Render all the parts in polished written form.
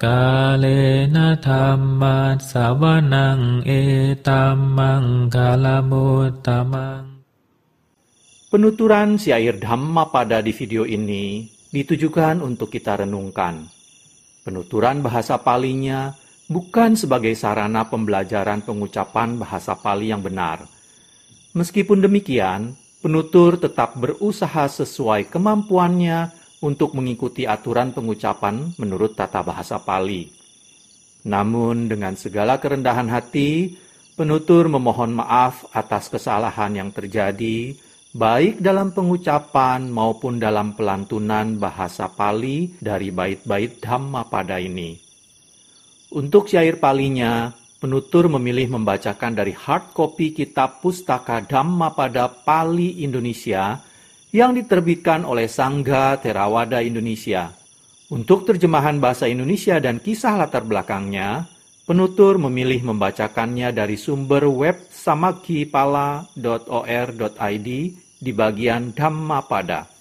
Kalena dhamma sawanang etamang kalamutamang. Penuturan syair Dhammapada di video ini ditujukan untuk kita renungkan. Penuturan bahasa Palinya bukan sebagai sarana pembelajaran pengucapan bahasa Pali yang benar. Meskipun demikian, penutur tetap berusaha sesuai kemampuannya untuk mengikuti aturan pengucapan menurut tata bahasa Pali. Namun dengan segala kerendahan hati, penutur memohon maaf atas kesalahan yang terjadi, baik dalam pengucapan maupun dalam pelantunan bahasa Pali dari bait-bait Dhammapada ini. Untuk syair Palinya, penutur memilih membacakan dari hard copy kitab Pustaka Dhammapada Pali Indonesia yang diterbitkan oleh Sangga Theravada Indonesia. Untuk terjemahan bahasa Indonesia dan kisah latar belakangnya, penutur memilih membacakannya dari sumber web samaggipala.or.id di bagian Dhammapada.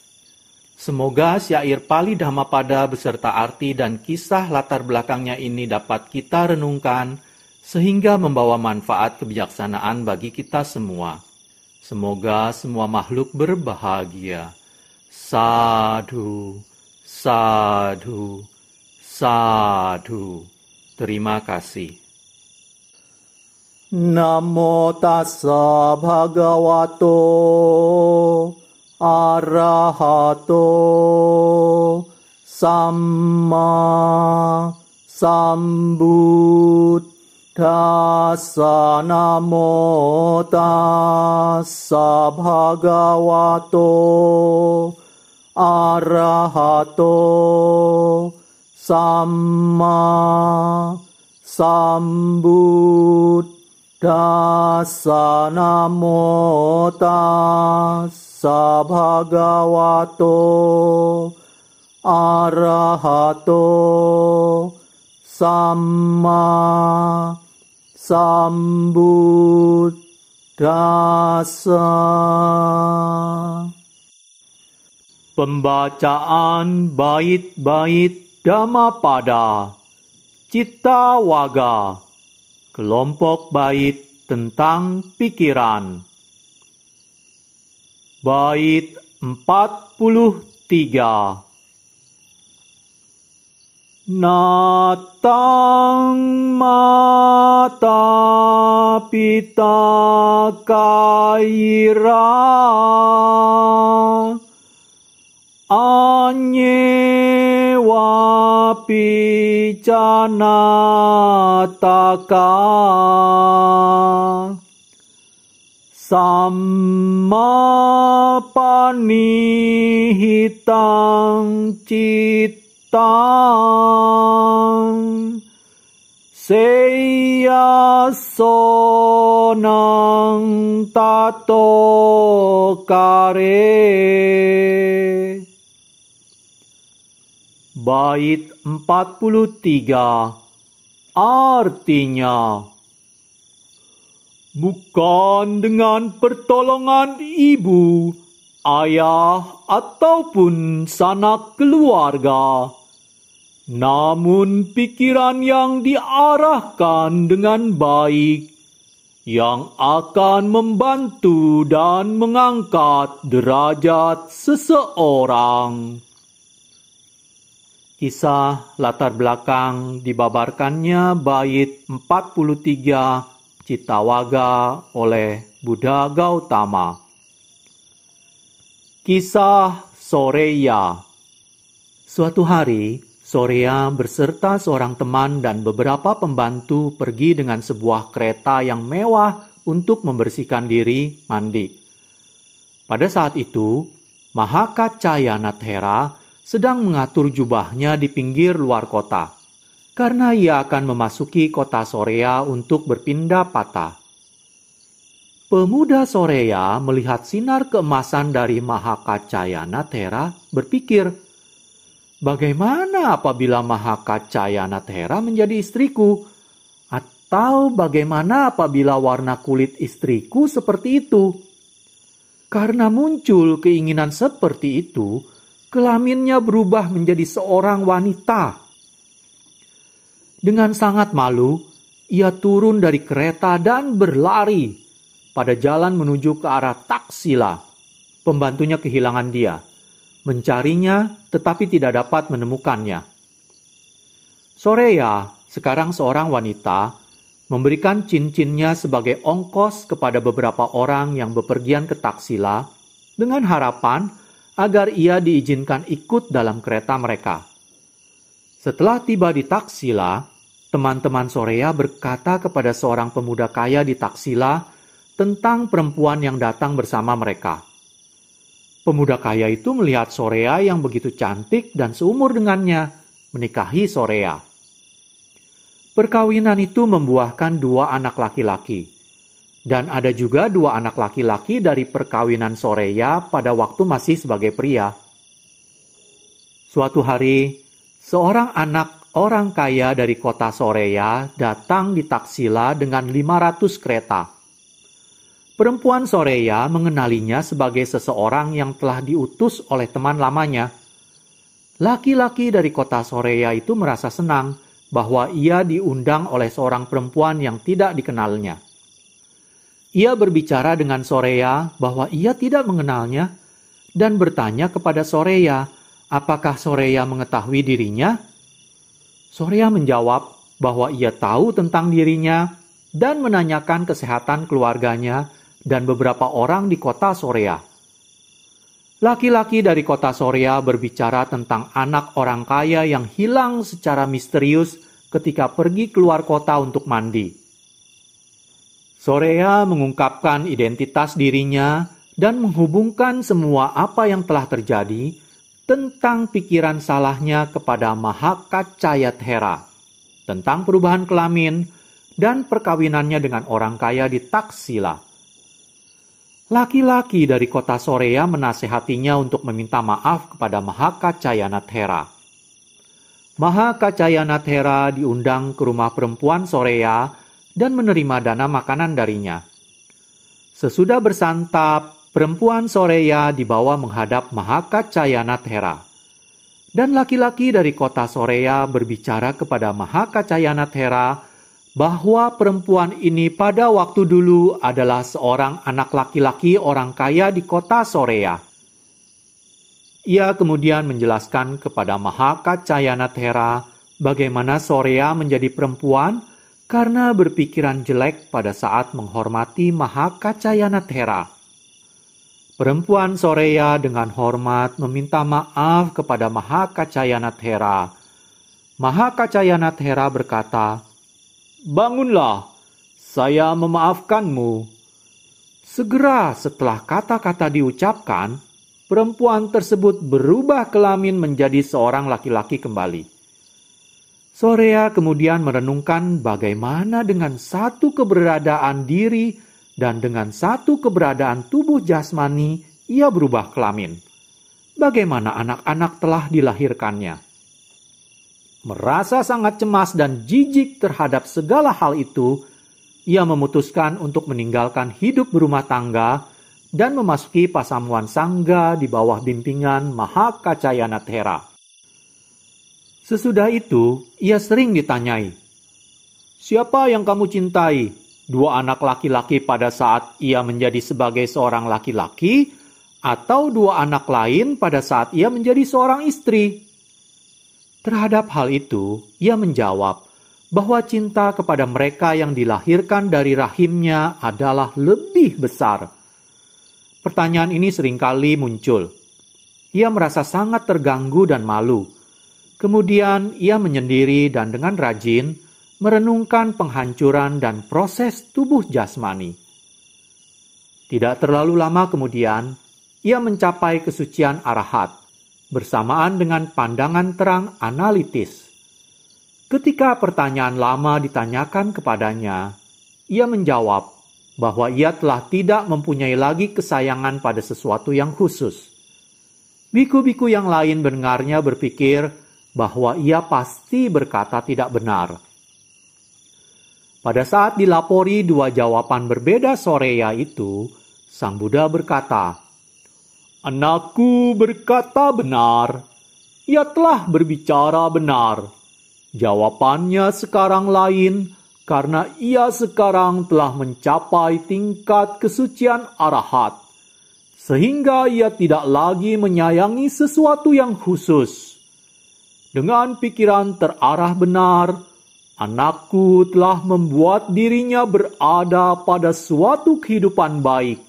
Semoga syair Pali Dhammapada beserta arti dan kisah latar belakangnya ini dapat kita renungkan sehingga membawa manfaat kebijaksanaan bagi kita semua. Semoga semua makhluk berbahagia. Sadhu, sadhu, sadhu. Terima kasih. Namo tassa bhagavato arahato samma sambuddhassa. Namo tassa bhagavato arahato samma sambuddhassa. Namo tassa bhagavato arahato samma sambuddhassa. Pembacaan bait-bait Dhammapada Cittawaga, kelompok bait tentang pikiran. Bait 43. Natang mata pita kaira anyewa picana taka samma panihitang cittang seya sonang tato kare. Bait 43. Artinya, bukan dengan pertolongan ibu, ayah, ataupun sanak keluarga, namun pikiran yang diarahkan dengan baik, yang akan membantu dan mengangkat derajat seseorang. Kisah latar belakang dibabarkannya bait 43 Cittawaga oleh Buddha Gautama. Kisah Soreya. Suatu hari, Soreya beserta seorang teman dan beberapa pembantu pergi dengan sebuah kereta yang mewah untuk membersihkan diri mandi. Pada saat itu, Mahakacayanathera sedang mengatur jubahnya di pinggir luar kota, karena ia akan memasuki kota Soreya untuk berpindah patah. Pemuda Soreya melihat sinar keemasan dari Mahakacayanathera berpikir, bagaimana apabila Mahakacayanathera menjadi istriku? Atau bagaimana apabila warna kulit istriku seperti itu? Karena muncul keinginan seperti itu, kelaminnya berubah menjadi seorang wanita. Dengan sangat malu, ia turun dari kereta dan berlari pada jalan menuju ke arah Taksila. Pembantunya kehilangan dia, mencarinya tetapi tidak dapat menemukannya. Soreya, sekarang seorang wanita, memberikan cincinnya sebagai ongkos kepada beberapa orang yang bepergian ke Taksila dengan harapan agar ia diizinkan ikut dalam kereta mereka. Setelah tiba di Taksila, teman-teman Soreya berkata kepada seorang pemuda kaya di Taksila tentang perempuan yang datang bersama mereka. Pemuda kaya itu melihat Soreya yang begitu cantik dan seumur dengannya menikahi Soreya. Perkawinan itu membuahkan 2 anak laki-laki, dan ada juga 2 anak laki-laki dari perkawinan Soreya pada waktu masih sebagai pria. Suatu hari, seorang anak orang kaya dari kota Soreya datang di Taksila dengan 500 kereta. Perempuan Soreya mengenalinya sebagai seseorang yang telah diutus oleh teman lamanya. Laki-laki dari kota Soreya itu merasa senang bahwa ia diundang oleh seorang perempuan yang tidak dikenalnya. Ia berbicara dengan Soreya bahwa ia tidak mengenalnya dan bertanya kepada Soreya, apakah Soreya mengetahui dirinya? Soreya menjawab bahwa ia tahu tentang dirinya dan menanyakan kesehatan keluarganya dan beberapa orang di kota Soreya. Laki-laki dari kota Soreya berbicara tentang anak orang kaya yang hilang secara misterius ketika pergi keluar kota untuk mandi. Soreya mengungkapkan identitas dirinya dan menghubungkan semua apa yang telah terjadi tentang pikiran salahnya kepada Mahakacayathera, tentang perubahan kelamin dan perkawinannya dengan orang kaya di Taksila. Laki-laki dari kota Soreya menasehatinya untuk meminta maaf kepada Mahakacayathera. Mahakacayathera diundang ke rumah perempuan Soreya dan menerima dana makanan darinya. Sesudah bersantap, perempuan Soreya dibawa menghadap Mahakacayathera. Dan laki-laki dari kota Soreya berbicara kepada Mahakacayathera bahwa perempuan ini pada waktu dulu adalah seorang anak laki-laki orang kaya di kota Soreya. Ia kemudian menjelaskan kepada Mahakacayathera bagaimana Soreya menjadi perempuan karena berpikiran jelek pada saat menghormati Mahakacayathera. Perempuan Soreya dengan hormat meminta maaf kepada Mahakacayathera. Mahakacayathera berkata, "Bangunlah, saya memaafkanmu." Segera setelah kata-kata diucapkan, perempuan tersebut berubah kelamin menjadi seorang laki-laki kembali. Soreya kemudian merenungkan bagaimana dengan satu keberadaan diri dan dengan satu keberadaan tubuh jasmani ia berubah kelamin. Bagaimana anak-anak telah dilahirkannya. Merasa sangat cemas dan jijik terhadap segala hal itu, ia memutuskan untuk meninggalkan hidup berumah tangga dan memasuki pasamuan sangga di bawah bimbingan Mahakacayathera. Sesudah itu, ia sering ditanyai, "Siapa yang kamu cintai? 2 anak laki-laki pada saat ia menjadi sebagai seorang laki-laki, atau 2 anak lain pada saat ia menjadi seorang istri?" Terhadap hal itu, ia menjawab bahwa cinta kepada mereka yang dilahirkan dari rahimnya adalah lebih besar. Pertanyaan ini seringkali muncul. Ia merasa sangat terganggu dan malu. Kemudian ia menyendiri dan dengan rajin merenungkan penghancuran dan proses tubuh jasmani. Tidak terlalu lama kemudian, ia mencapai kesucian arahat, bersamaan dengan pandangan terang analitis. Ketika pertanyaan lama ditanyakan kepadanya, ia menjawab bahwa ia telah tidak mempunyai lagi kesayangan pada sesuatu yang khusus. Biku-biku yang lain mendengarnya berpikir bahwa ia pasti berkata tidak benar. Pada saat dilapori 2 jawaban berbeda Soreya itu, Sang Buddha berkata, "Anakku berkata benar. Ia telah berbicara benar. Jawabannya sekarang lain, karena ia sekarang telah mencapai tingkat kesucian arahat, sehingga ia tidak lagi menyayangi sesuatu yang khusus. Dengan pikiran terarah benar, anakku telah membuat dirinya berada pada suatu kehidupan baik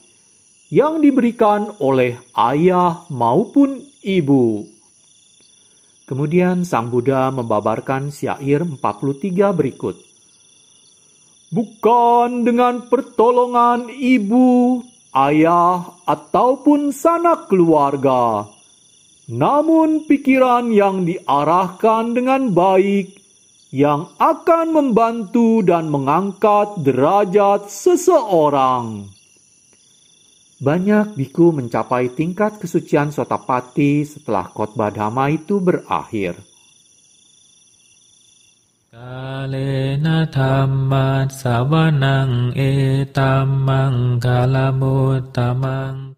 yang diberikan oleh ayah maupun ibu. Kemudian Sang Buddha membabarkan syair 43 berikut. Bukan dengan pertolongan ibu, ayah, ataupun sanak keluarga, namun pikiran yang diarahkan dengan baik, yang akan membantu dan mengangkat derajat seseorang. Banyak biku mencapai tingkat kesucian Sotapatti setelah khotbah Dhamma itu berakhir. Kalena dhamma savanang etammang kalamutamang